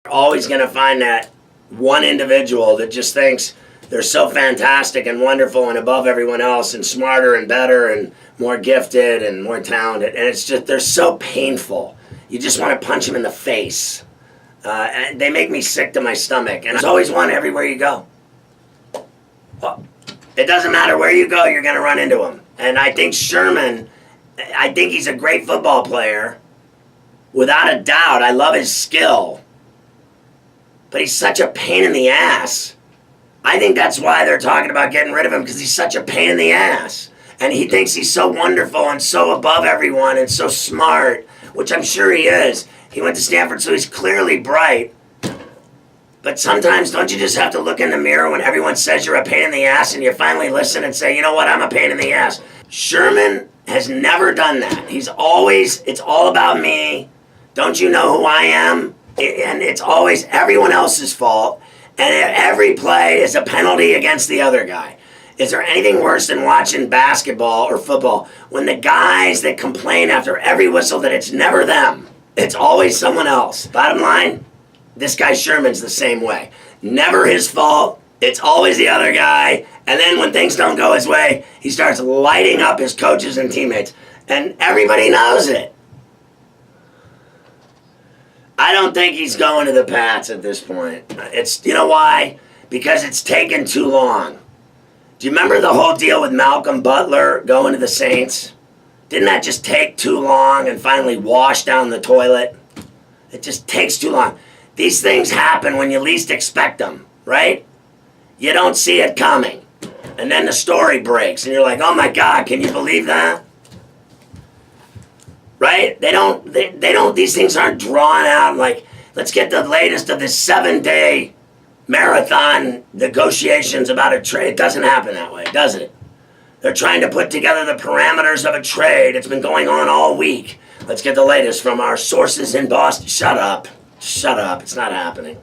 Always going to find that one individual that just thinks they're so fantastic and wonderful and above everyone else and smarter and better and more gifted and more talented. And it's just, they're so painful. You just want to punch them in the face. And they make me sick to my stomach. And there's always one everywhere you go. Well, it doesn't matter where you go, you're going to run into him. And I think Sherman, I think he's a great football player. Without a doubt, I love his skill. But he's such a pain in the ass. I think that's why they're talking about getting rid of him, because he's such a pain in the ass. And he thinks he's so wonderful and so above everyone and so smart, which I'm sure he is. He went to Stanford, so he's clearly bright. But sometimes don't you just have to look in the mirror when everyone says you're a pain in the ass and you finally listen and say, you know what, I'm a pain in the ass. Sherman has never done that. He's always, it's all about me. Don't you know who I am? And it's always everyone else's fault. And every play is a penalty against the other guy. Is there anything worse than watching basketball or football when the guys that complain after every whistle that it's never them? It's always someone else. Bottom line, this guy Sherman's the same way. Never his fault. It's always the other guy. And then when things don't go his way, he starts lighting up his coaches and teammates. And everybody knows it. I don't think he's going to the Pats at this point. It's, you know why? Because it's taken too long. Do you remember the whole deal with Malcolm Butler going to the Saints? Didn't that just take too long and finally wash down the toilet? It just takes too long. These things happen when you least expect them, right? You don't see it coming. And then the story breaks and you're like, oh my God, can you believe that? Right? They don't, these things aren't drawn out like, let's get the latest of this 7-day marathon negotiations about a trade. It doesn't happen that way, does it? They're trying to put together the parameters of a trade. It's been going on all week. Let's get the latest from our sources in Boston. Shut up. Shut up. It's not happening.